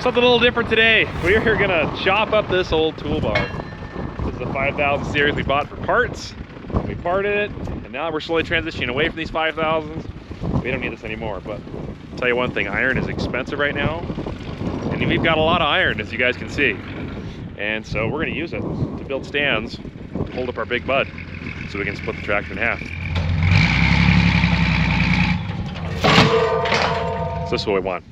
something a little different today. We are gonna chop up this old toolbar. This is the 5000 series we bought for parts. We parted it, and now we're slowly transitioning away from these 5000s. We don't need this anymore, but I'll tell you one thing, iron is expensive right now. And we've got a lot of iron, as you guys can see. And so we're gonna use it to build stands to hold up our big bud so we can split the tractor in half. So this is what we want.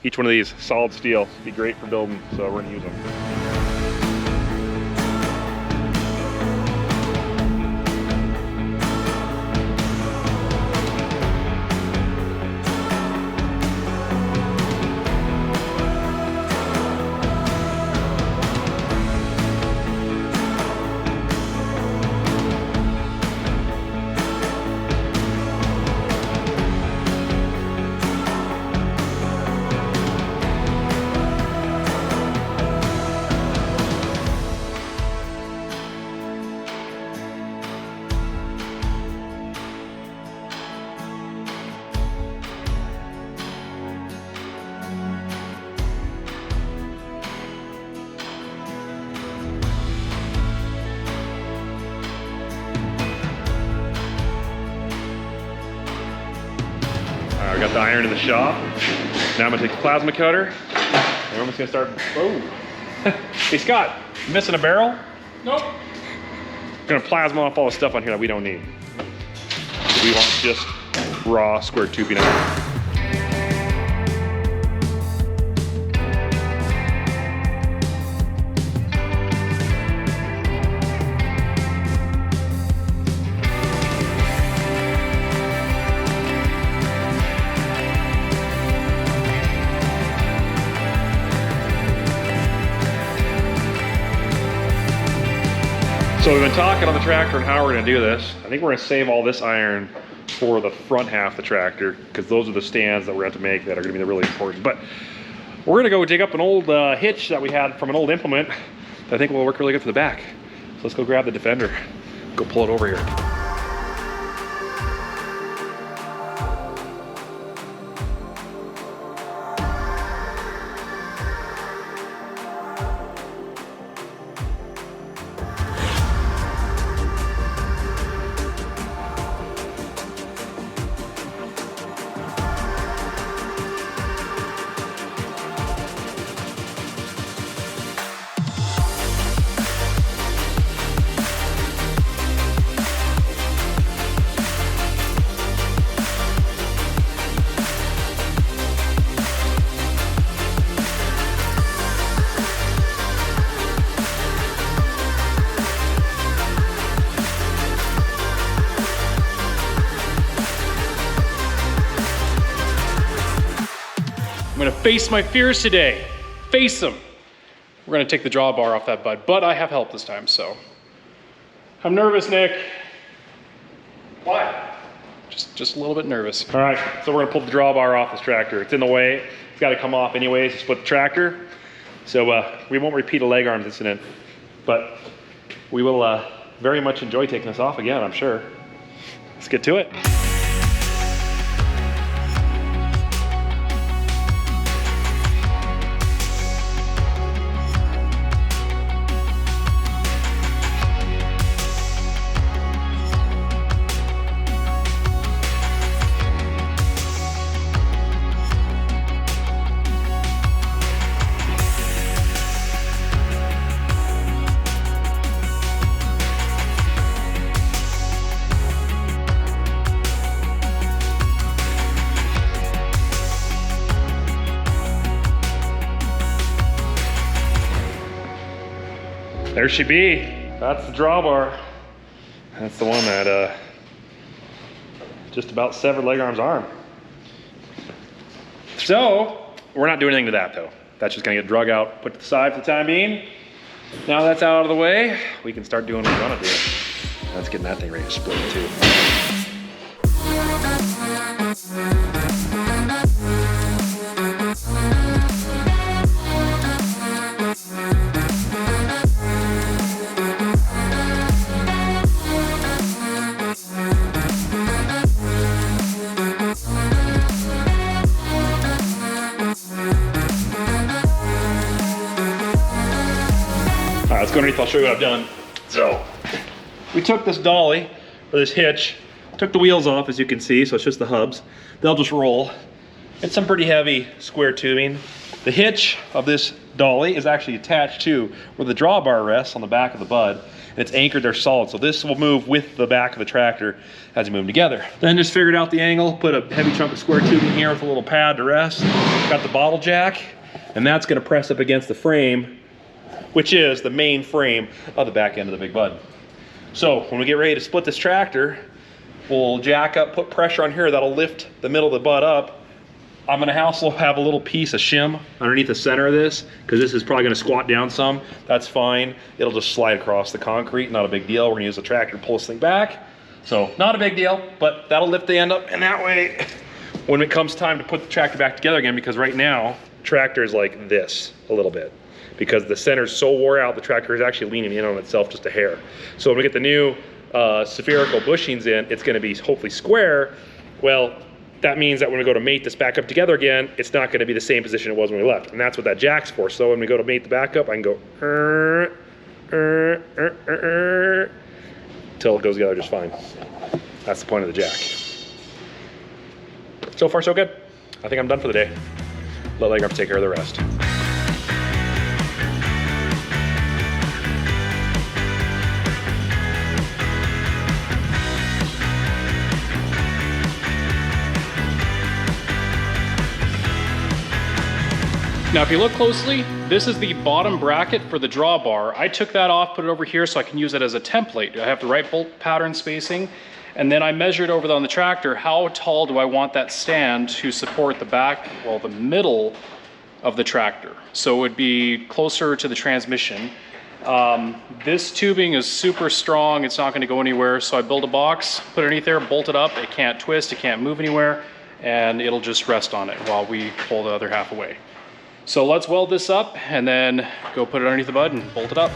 Each one of these, solid steel, be great for building, so we're gonna use them. I got the iron in the shop. Now I'm gonna take the plasma cutter, and we're just gonna start. Oh, hey Scott, you missing a barrel? Nope. We're gonna plasma off all the stuff on here that we don't need. We want just raw square tubing iron. So we've been talking on the tractor and how we're gonna do this. I think we're gonna save all this iron for the front half of the tractor because those are the stands that we're gonna have to make that are gonna be really important. But we're gonna go dig up an old hitch that we had from an old implement that I think will work really good for the back. So let's go grab the Defender, go pull it over here. I'm gonna face my fears today. Face them. We're gonna take the drawbar off that bud, but I have help this time, so. I'm nervous, Nick. Why? Just a little bit nervous. All right, so we're gonna pull the drawbar off this tractor. It's in the way. It's gotta come off anyways to split the tractor. So we won't repeat a leg arms incident, but we will very much enjoy taking this off again, I'm sure. Let's get to it. There she be. That's the drawbar. That's the one that just about severed leg arm's arm. So we're not doing anything to that though. That's just gonna get drug out, put to the side for the time being. Now that's out of the way, we can start doing what we wanna do. That's getting that thing ready to split too. go underneath, I'll show you what I've done. So, we took this dolly, or this hitch, took the wheels off, as you can see, so it's just the hubs. They'll just roll. It's some pretty heavy square tubing. The hitch of this dolly is actually attached to where the drawbar rests on the back of the bud, and it's anchored there solid. So this will move with the back of the tractor as you move them together. Then just figured out the angle, put a heavy chunk of square tubing here with a little pad to rest. Got the bottle jack, and that's gonna press up against the frame, which is the main frame of the back end of the big bud. So when we get ready to split this tractor, we'll jack up, put pressure on here, that'll lift the middle of the bud up. I'm gonna also have a little piece of shim underneath the center of this, because this is probably gonna squat down some. That's fine. It'll just slide across the concrete, not a big deal. We're gonna use the tractor to pull this thing back. So not a big deal, but that'll lift the end up, and that way, when it comes time to put the tractor back together again, because right now, tractor is like this a little bit, because the center's so wore out, the tractor is actually leaning in on itself just a hair. So when we get the new spherical bushings in, it's gonna be hopefully square. Well, that means that when we go to mate this back up together again, it's not gonna be the same position it was when we left. And that's what that jack's for. So when we go to mate the back up, I can go till it goes together just fine. That's the point of the jack. So far so good. I think I'm done for the day. Let Legger take care of the rest. Now, if you look closely, this is the bottom bracket for the drawbar. I took that off, put it over here so I can use it as a template. I have the right bolt pattern spacing, and then I measured over on the tractor, how tall do I want that stand to support the back, well, the middle of the tractor. So it would be closer to the transmission. This tubing is super strong, it's not gonna go anywhere, so I built a box, put it underneath there, bolt it up, it can't twist, it can't move anywhere, and it'll just rest on it while we pull the other half away. So let's weld this up and then go put it underneath the bud and bolt it up.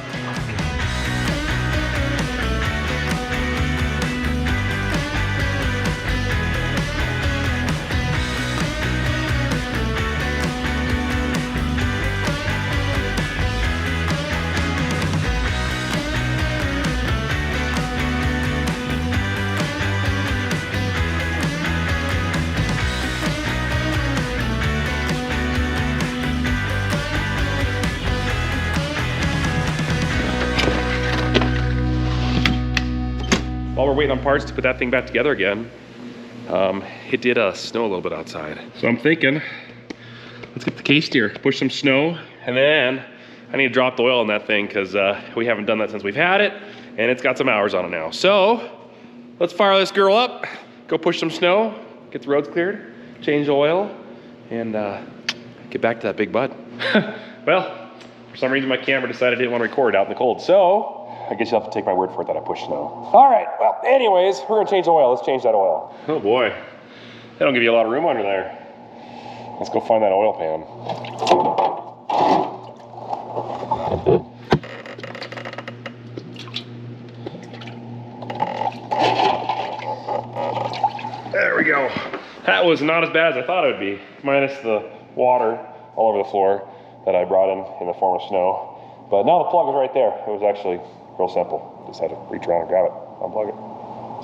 While we're waiting on parts to put that thing back together again, it did snow a little bit outside. So I'm thinking, let's get the K-steer, push some snow, and then I need to drop the oil in that thing because we haven't done that since we've had it, and it's got some hours on it now. So let's fire this girl up, go push some snow, get the roads cleared, change the oil, and get back to that big bud. Well, for some reason my camera decided it didn't want to record out in the cold, so I guess you'll have to take my word for it that I pushed snow. All right, well, anyways, we're gonna change the oil. Let's change that oil. Oh boy, they don't give you a lot of room under there. Let's go find that oil pan. There we go. That was not as bad as I thought it would be, minus the water all over the floor that I brought in the form of snow. But now the plug was right there. It was actually real simple. Just had to reach around and grab it, unplug it.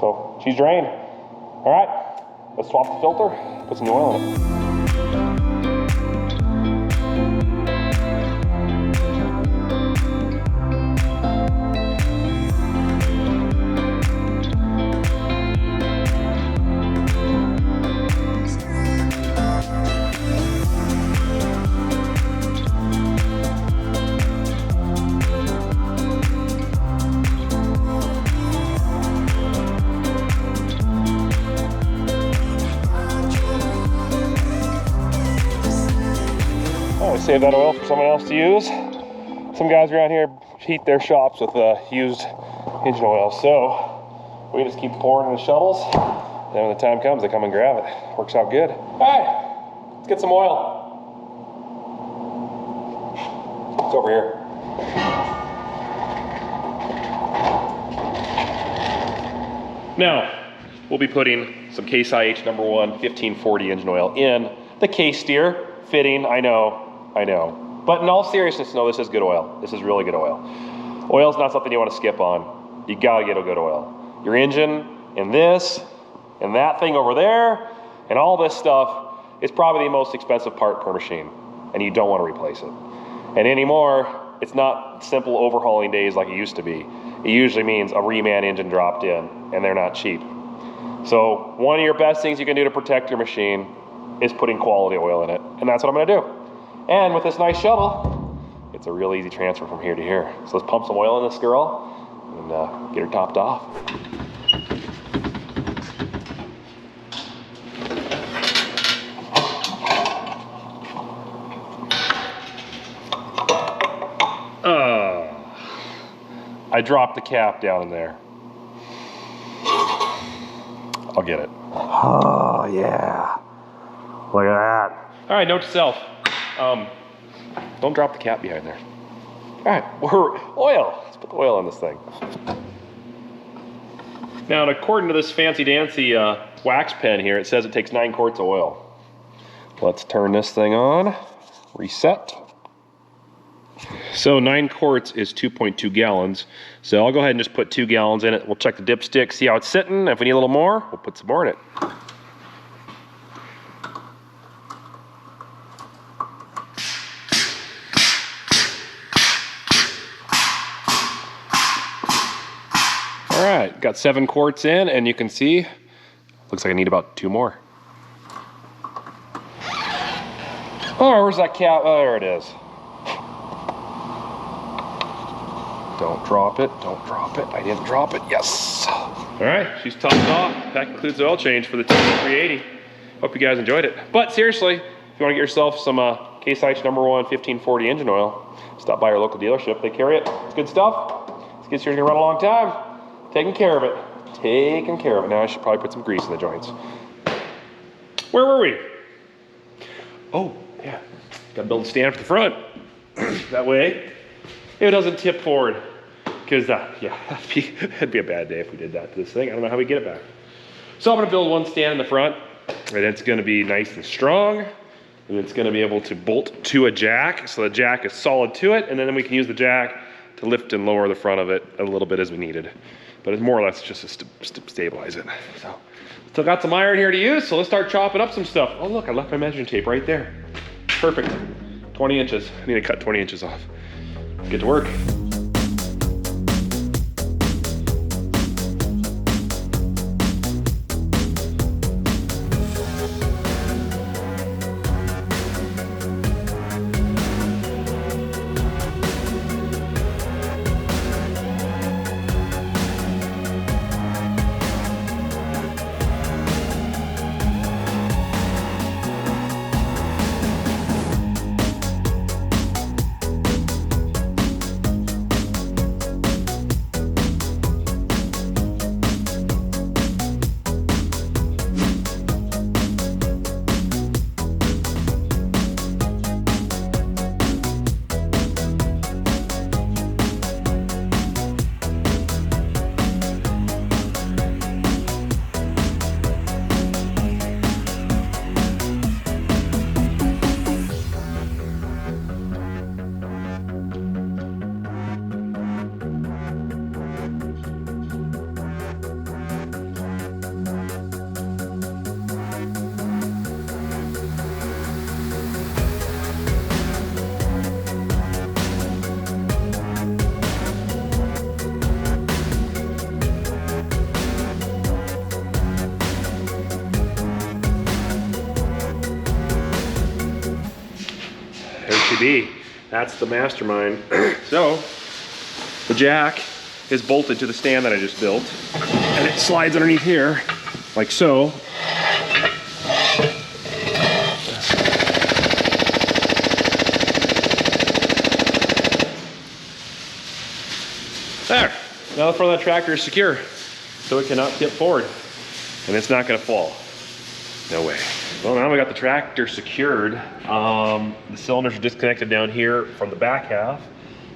So she's drained. All right, let's swap the filter, put some new oil in it. Save that oil for someone else to use. Some guys around here heat their shops with used engine oil, so we just keep pouring in the shuttles. Then when the time comes, they come and grab it. Works out good. All right, let's get some oil. It's over here. Now, we'll be putting some Case IH number 1 1540 engine oil in the K-steer. Fitting, I know. But in all seriousness, no, this is good oil. This is really good oil. Oil's not something you want to skip on. You gotta get a good oil. Your engine and this and that thing over there and all this stuff is probably the most expensive part per machine, and you don't want to replace it. And anymore, it's not simple overhauling days like it used to be. It usually means a reman engine dropped in, and they're not cheap. So one of your best things you can do to protect your machine is putting quality oil in it, and that's what I'm gonna do. And with this nice shuttle, it's a real easy transfer from here to here. So let's pump some oil in this girl and get her topped off. I dropped the cap down in there. I'll get it. Oh, yeah. Look at that. All right, note to self. Don't drop the cap behind there. All right, oil. Let's put the oil in this thing. Now, according to this fancy-dancy wax pen here, it says it takes 9 quarts of oil. Let's turn this thing on. Reset. So 9 quarts is 2.2 gallons. So I'll go ahead and just put 2 gallons in it. We'll check the dipstick, see how it's sitting. If we need a little more, we'll put some more in it. All right, got 7 quarts in, and you can see, looks like I need about 2 more. Oh, where's that cap? Oh, there it is. Don't drop it, don't drop it. I didn't drop it, yes. All right, she's topped off. That concludes the oil change for the TC380. Hope you guys enjoyed it. But seriously, if you wanna get yourself some Case IH #1 1540 engine oil, stop by our local dealership. They carry it, it's good stuff. This gets yours gonna run a long time. Taking care of it, taking care of it. Now I should probably put some grease in the joints. Where were we? Oh, yeah, gotta build a stand for the front. That way, it doesn't tip forward, because yeah, that'd be a bad day if we did that to this thing. I don't know how we get it back. So I'm gonna build one stand in the front, and it's gonna be nice and strong, and it's gonna be able to bolt to a jack, so the jack is solid to it, and then we can use the jack to lift and lower the front of it a little bit as we needed. But it's more or less just to stabilize it. So still got some iron here to use, so let's start chopping up some stuff. Oh look, I left my measuring tape right there. Perfect, 20 inches. I need to cut 20 inches off. Get to work. Be. That's the mastermind. So the jack is bolted to the stand that I just built, and it slides underneath here like so. There. Now the front of the tractor is secure, so it cannot tip forward, and it's not going to fall. No way. Well, now we got the tractor secured. The cylinders are disconnected down here from the back half.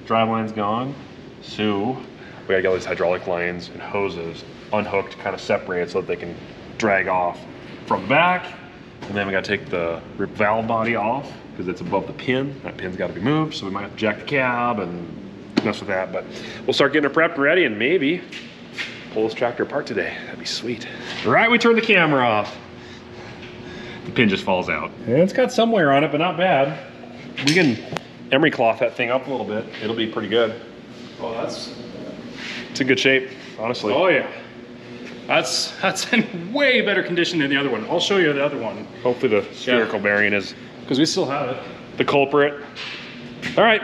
Drive line's gone. So we gotta get all these hydraulic lines and hoses unhooked, kind of separated so that they can drag off from the back. And then we gotta take the valve body off because it's above the pin. That pin's gotta be moved. So we might have to jack the cab and mess with that. But we'll start getting it prepped and ready, and maybe pull this tractor apart today. That'd be sweet. All right, we turn the camera off. The pin just falls out. And it's got some wear on it, but not bad. We can emery cloth that thing up a little bit. It'll be pretty good. Oh, it's in good shape, honestly. Oh yeah. That's in way better condition than the other one. I'll show you the other one. Hopefully the spherical bearing is, because we still have it, the culprit. All right,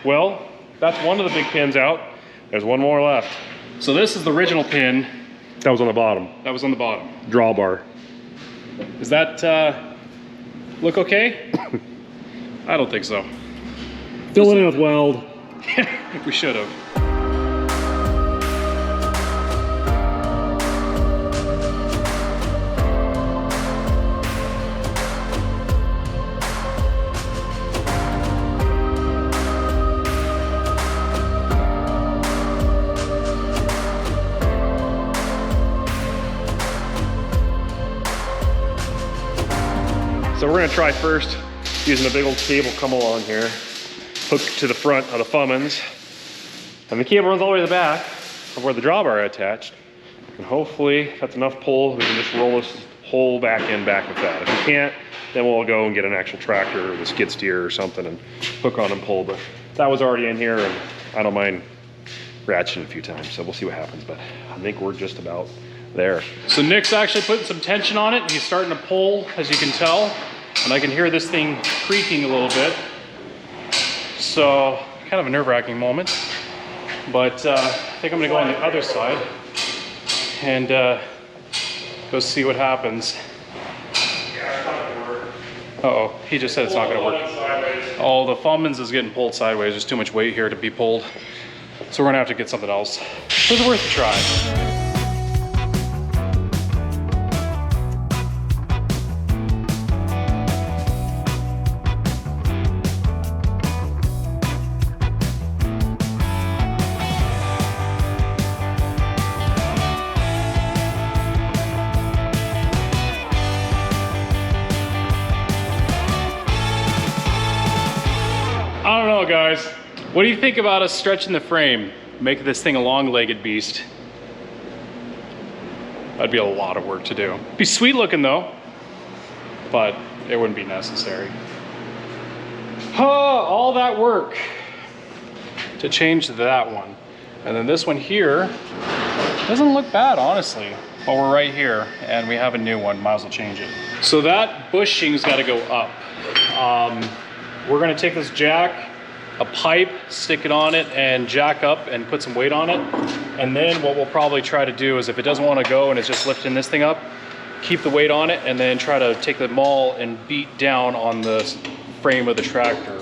well, that's one of the big pins out. There's one more left. So this is the original pin. That was on the bottom. That was on the bottom. Drawbar. Does that look okay? I don't think so. Fill it in with weld. We should have. So we're gonna try first using a big old cable come along here, hooked to the front of the Fummins. And the cable runs all the way to the back of where the drawbar is attached. And hopefully, if that's enough pull, we can just roll this whole back end back with that. If we can't, then we'll go and get an actual tractor with a skid steer or something and hook on and pull. But that was already in here, and I don't mind ratcheting a few times, so we'll see what happens. But I think we're just about there. So Nick's actually putting some tension on it. He's starting to pull, as you can tell, and I can hear this thing creaking a little bit. So kind of a nerve-wracking moment, but I think I'm gonna go on the other side and go see what happens. Uh-oh, he just said it's not gonna work. Oh, the Fummins is getting pulled sideways. There's too much weight here to be pulled. So we're gonna have to get something else. It was worth a try. I don't know, guys. What do you think about us stretching the frame, making this thing a long-legged beast? That'd be a lot of work to do. Be sweet looking though, but it wouldn't be necessary. Oh, all that work to change that one. And then this one here doesn't look bad, honestly. But we're right here and we have a new one, might as well change it. So that bushing's gotta go up. We're gonna take this jack, a pipe, stick it on it and jack up and put some weight on it. And then what we'll probably try to do is if it doesn't wanna go and it's just lifting this thing up, keep the weight on it and then try to take the maul and beat down on the frame of the tractor.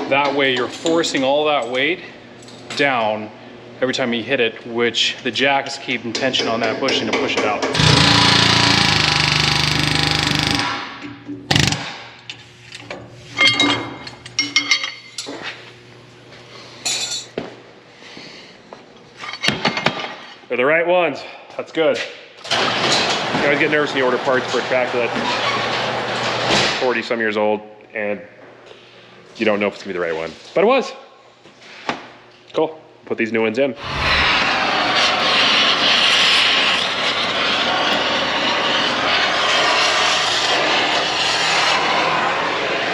That way you're forcing all that weight down every time you hit it, which the jack is keeping tension on that bushing to push it out. They're the right ones. That's good. You always get nervous when you order parts for a tractor that's 40 some years old and you don't know if it's gonna be the right one. But it was. Cool. Put these new ones in.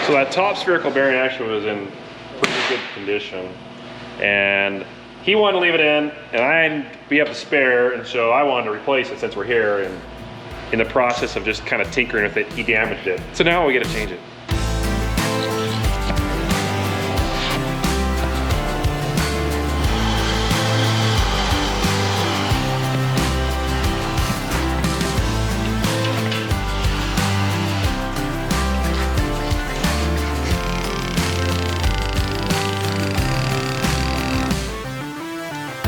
So that top spherical bearing actually was in pretty good condition. And he wanted to leave it in, and we have the spare, and so I wanted to replace it since we're here, and in the process of just kind of tinkering with it, he damaged it. So now we get to change it.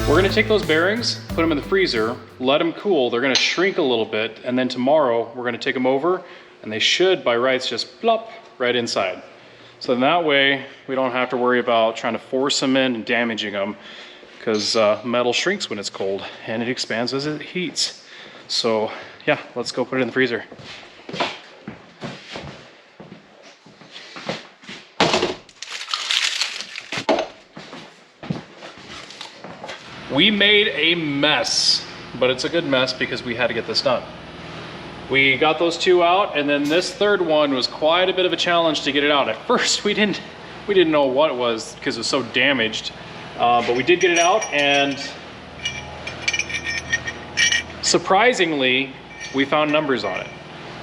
We're gonna take those bearings, put them in the freezer, let them cool. They're gonna shrink a little bit, and then tomorrow we're gonna take them over, and they should, by rights, just plop right inside. So then that way, we don't have to worry about trying to force them in and damaging them, because metal shrinks when it's cold, and it expands as it heats. So yeah, let's go put it in the freezer. We made a mess, but it's a good mess because we had to get this done. We got those two out, and then this third one was quite a bit of a challenge to get it out. At first, we didn't know what it was because it was so damaged, but we did get it out, and surprisingly, we found numbers on it.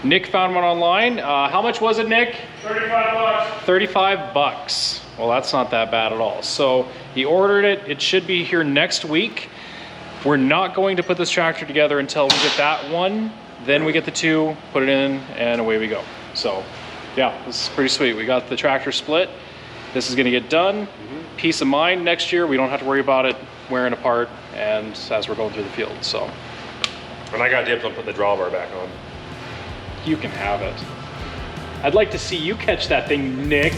Nick found one online. How much was it, Nick? 35 bucks. 35 bucks. Well, that's not that bad at all. So he ordered it. It should be here next week. We're not going to put this tractor together until we get that one. Then we get the two, put it in, and away we go. So yeah, this is pretty sweet. We got the tractor split. This is gonna get done. Peace of mind next year. We don't have to worry about it wearing apart and as we're going through the field, so. And I got dibs on putting the drawbar back on. You can have it. I'd like to see you catch that thing, Nick.